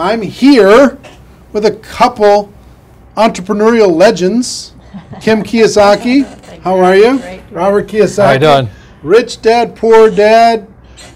I'm here with a couple entrepreneurial legends. Kim Kyosaky, how are you? Great. Robert Kyosaky. How you doing? Rich Dad, Poor Dad,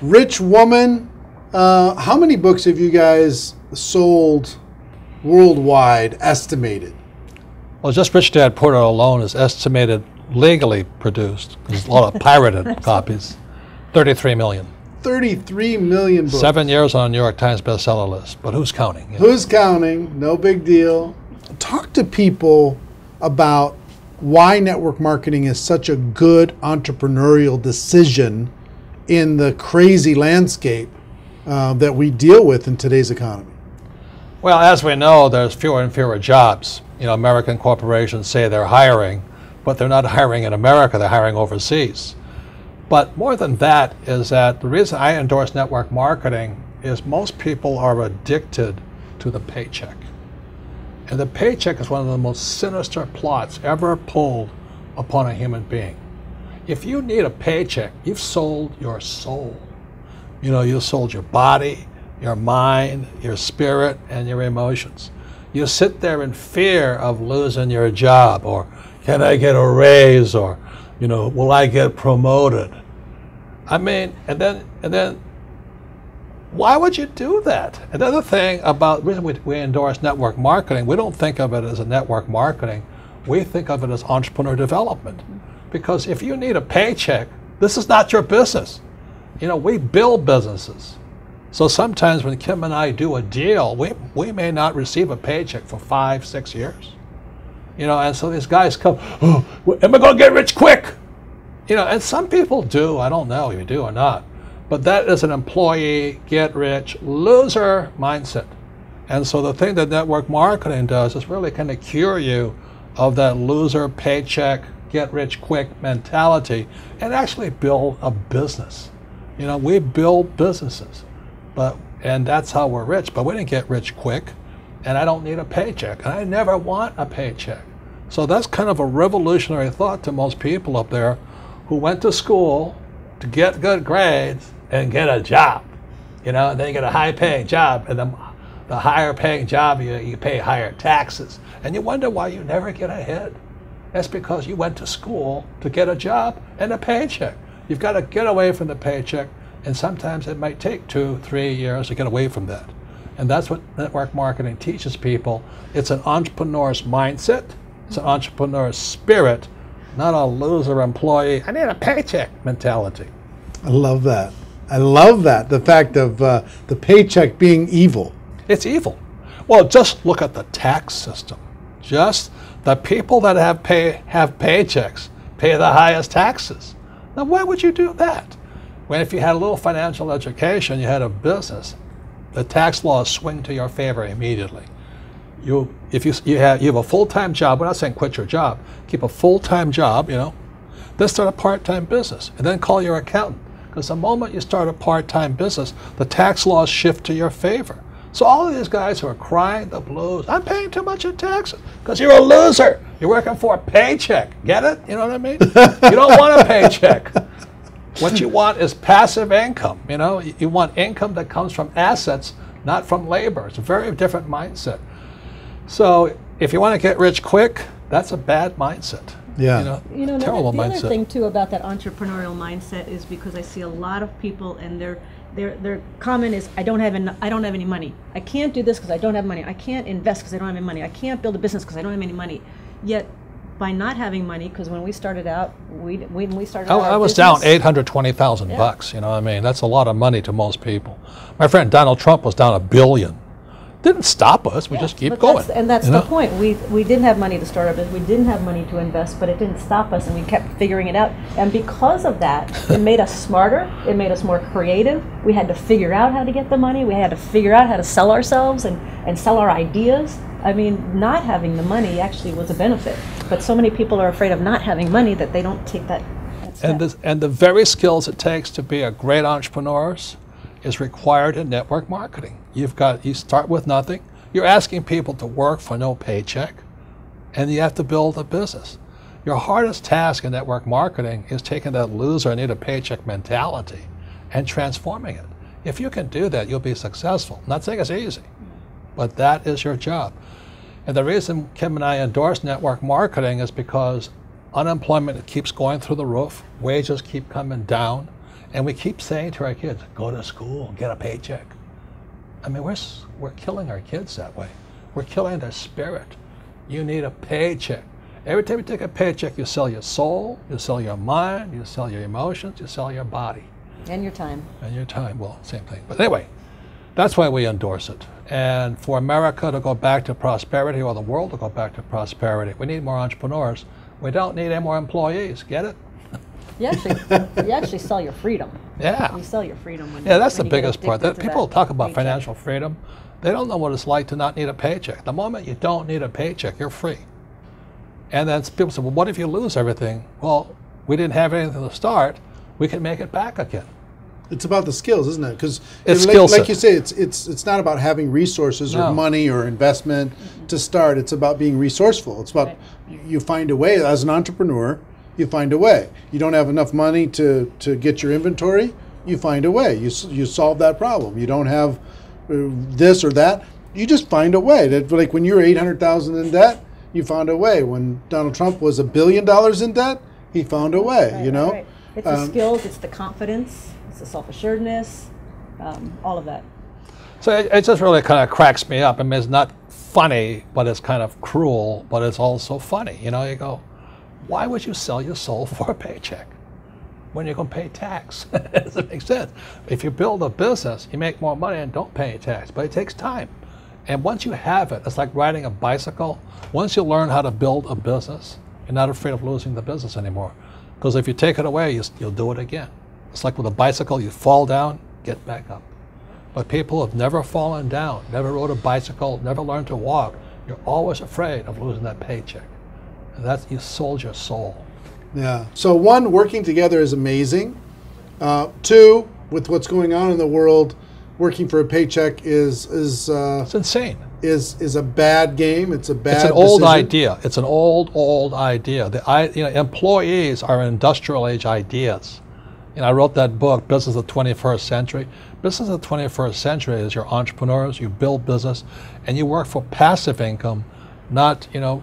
Rich Woman. How many books have you guys sold worldwide, estimated? Well, just Rich Dad Poor Dad alone is estimated legally produced. There's a lot of pirated copies. 33 million. 33 million books. 7 years on a New York Times bestseller list, but who's counting? You know? Who's counting? No big deal. Talk to people about why network marketing is such a good entrepreneurial decision in the crazy landscape that we deal with in today's economy. Well, as we know, there's fewer and fewer jobs. You know, American corporations say they're hiring, but they're not hiring in America, they're hiring overseas. But more than that is that the reason I endorse network marketing is most people are addicted to the paycheck. And the paycheck is one of the most sinister plots ever pulled upon a human being. If you need a paycheck, you've sold your soul. You know, you sold your body, your mind, your spirit, and your emotions. You sit there in fear of losing your job, or can I get a raise, or, you know, will I get promoted? I mean, and then why would you do that? Another thing about the reason we endorse network marketing, we don't think of it as a network marketing, we think of it as entrepreneur development. Because if you need a paycheck, this is not your business. You know, we build businesses. So sometimes when Kim and I do a deal, we may not receive a paycheck for 5, 6 years. You know, and so these guys come, oh, am I going to get rich quick? You know, and some people do, I don't know if you do or not. But that is an employee, get rich, loser mindset. And so the thing that network marketing does is really kind of cure you of that loser paycheck, get rich quick mentality and actually build a business. You know, we build businesses, and that's how we're rich, but we didn't get rich quick, and I don't need a paycheck, and I never want a paycheck. So that's kind of a revolutionary thought to most people up there who went to school to get good grades and get a job. You know, and then you get a high-paying job, and the higher-paying job, you pay higher taxes, and you wonder why you never get ahead. That's because you went to school to get a job and a paycheck. You've got to get away from the paycheck, and sometimes it might take 2, 3 years to get away from that. And that's what network marketing teaches people. It's an entrepreneur's mindset, it's an entrepreneur's spirit, not a loser employee, I need a paycheck mentality. I love that. I love that, the fact of the paycheck being evil. It's evil. Well, just look at the tax system. Just the people that have paychecks pay the highest taxes. Now, why would you do that? When if you had a little financial education, you had a business, the tax laws swing to your favor immediately. If you have a full-time job, we're not saying quit your job, keep a full-time job, you know, then start a part-time business, and then call your accountant. Because the moment you start a part-time business, the tax laws shift to your favor. So all of these guys who are crying the blues, I'm paying too much in taxes, because you're a loser. You're working for a paycheck. Get it? You know what I mean? You don't want a paycheck. What you want is passive income. You know, you want income that comes from assets, not from labor. It's a very different mindset. So if you want to get rich quick, that's a bad mindset. Yeah. You know, terrible the mindset. other thing too about that entrepreneurial mindset is because I see a lot of people and their comment is I don't have any money. I can't do this because I don't have money. I can't invest because I don't have any money. I can't build a business because I don't have any money. Yet by not having money, because when we started out, I was down $820,000 you know what I mean? That's a lot of money to most people. My friend Donald Trump was down $1 billion. Didn't stop us, we just keep going. That's the point. We didn't have money to start our business, we didn't have money to invest, but it didn't stop us, and we kept figuring it out. And because of that, it made us smarter, it made us more creative. We had to figure out how to get the money, we had to figure out how to sell ourselves and sell our ideas. I mean, not having the money actually was a benefit, but so many people are afraid of not having money that they don't take that step. And the very skills it takes to be a great entrepreneur is required in network marketing. You start with nothing. You're asking people to work for no paycheck, and you have to build a business. Your hardest task in network marketing is taking that loser need a paycheck mentality and transforming it. If you can do that, you'll be successful. I'm not saying it's easy, but that is your job. And the reason Kim and I endorse network marketing is because unemployment keeps going through the roof, wages keep coming down, and we keep saying to our kids, go to school, get a paycheck. I mean, we're killing our kids that way. We're killing their spirit. You need a paycheck. Every time you take a paycheck, you sell your soul, you sell your mind, you sell your emotions, you sell your body. And your time. And your time, well, same thing. But anyway, that's why we endorse it. And for America to go back to prosperity, or the world to go back to prosperity, we need more entrepreneurs. We don't need any more employees. Get it? You actually sell your freedom. Yeah. You sell your freedom when that's when the you get biggest part. addicted to People that talk about paycheck. financial freedom. They don't know what it's like to not need a paycheck. The moment you don't need a paycheck, you're free. And then people say, well, what if you lose everything? Well, we didn't have anything to start. We can make it back again. It's about the skills, isn't it? Because like you say, it's not about having resources or money or investment to start. It's about being resourceful. It's about you find a way. As an entrepreneur, you find a way. You don't have enough money to get your inventory, you find a way. You solve that problem. You don't have this or that, you just find a way. That, like when you're $800,000 in debt, you found a way. When Donald Trump was $1 billion in debt, he found a way. Right, you know, right. It's the skills, it's the confidence, it's the self-assuredness, all of that. So it just really kind of cracks me up. I mean, it's not funny, but it's kind of cruel, but it's also funny. You know, you go, why would you sell your soul for a paycheck when you're going to pay tax? It doesn't make sense. If you build a business, you make more money and don't pay tax, but it takes time. And once you have it, it's like riding a bicycle. Once you learn how to build a business, you're not afraid of losing the business anymore. Because if you take it away, you'll do it again. It's like with a bicycle, you fall down, get back up. But people have never fallen down, never rode a bicycle, never learned to walk. You're always afraid of losing that paycheck. And that's, you sold your soul. Yeah. So one, working together is amazing. Two, with what's going on in the world, working for a paycheck is it's insane. Is a bad game. It's a bad. It's an old decision. idea. It's an old idea. Employees are industrial age ideas. I wrote that book, Business of the 21st Century. Business of the 21st Century is your entrepreneurs. You build business, and you work for passive income, not what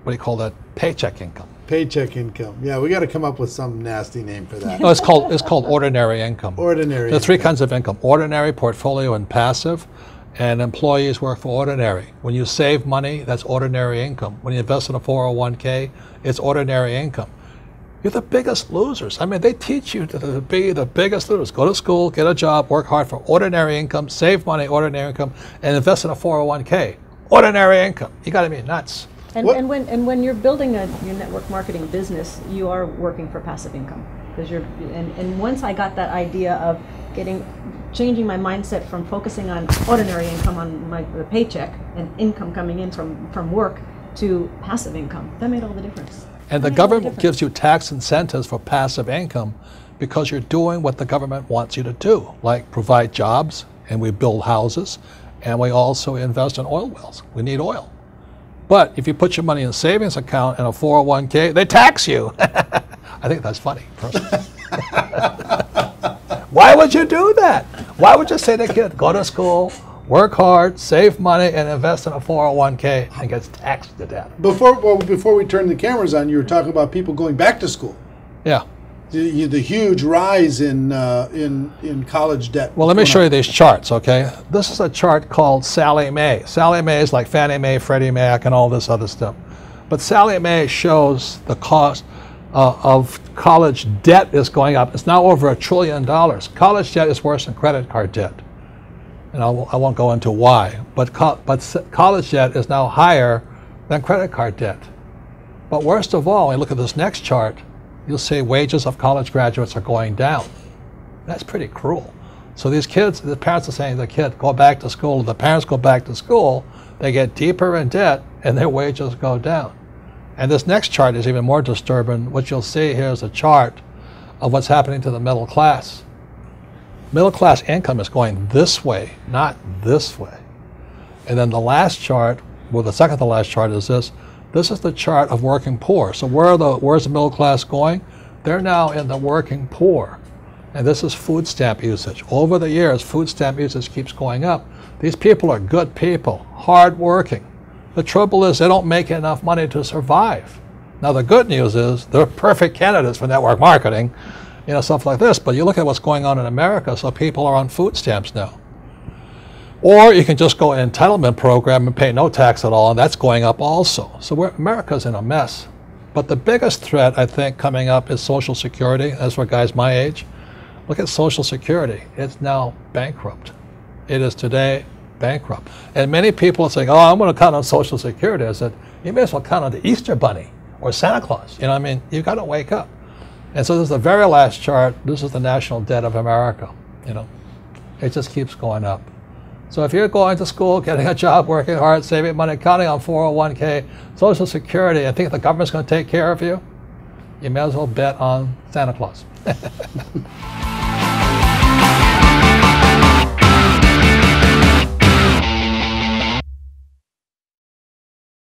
do you call that? Paycheck income. Paycheck income. Yeah, we got to come up with some nasty name for that. No, it's called ordinary income. Ordinary. There are three kinds of income: ordinary, portfolio, and passive. And employees work for ordinary. When you save money, that's ordinary income. When you invest in a 401k, it's ordinary income. You're the biggest losers. I mean, they teach you to be the biggest losers. Go to school, get a job, work hard for ordinary income, save money, ordinary income, and invest in a 401k. Ordinary income. You got to be nuts. And when you're building your network marketing business, you are working for passive income. Because and once I got that idea of changing my mindset from focusing on ordinary income on the paycheck and income coming in from work to passive income, that made all the difference. And the government gives you tax incentives for passive income because you're doing what the government wants you to do, like provide jobs, and we build houses, and we also invest in oil wells. We need oil. But if you put your money in a savings account and a 401k, they tax you. I think that's funny, personally. Why would you do that? Why would you say to a kid, go to school, work hard, save money, and invest in a 401k and gets taxed to death? Before we turn the cameras on, you were talking about people going back to school. Yeah. The huge rise in college debt. Well, let me show you these charts, okay? This is a chart called Sallie Mae. Sallie Mae is like Fannie Mae, Freddie Mac, and all this other stuff. But Sallie Mae shows the cost of college debt is going up. It's now over $1 trillion. College debt is worse than credit card debt. And I won't go into why. But college debt is now higher than credit card debt. But worst of all, when you look at this next chart, you'll see wages of college graduates are going down. That's pretty cruel. So these kids, the parents are saying to the kid, go back to school. The parents go back to school, they get deeper in debt, and their wages go down. And this next chart is even more disturbing. What you'll see here is a chart of what's happening to the middle class. Middle class income is going this way, not this way. And then the last chart, well, the second to last chart is this. This is the chart of working poor. So where's the middle class going? They're now in the working poor. And this is food stamp usage. Over the years, food stamp usage keeps going up. These people are good people, hard-working. The trouble is they don't make enough money to survive. Now the good news is they're perfect candidates for network marketing, stuff like this. But you look at what's going on in America, so people are on food stamps now. Or you can just go an entitlement program and pay no tax at all, and that's going up also. So America's in a mess. But the biggest threat, I think, coming up is Social Security. As for guys my age, look at Social Security. It's now bankrupt. It is today bankrupt. And many people are saying, oh, I'm going to count on Social Security. I said, you may as well count on the Easter Bunny or Santa Claus. You've got to wake up. And so this is the very last chart. This is the national debt of America. It just keeps going up. So if you're going to school, getting a job, working hard, saving money, counting on 401k, Social Security, and think the government's going to take care of you, you may as well bet on Santa Claus.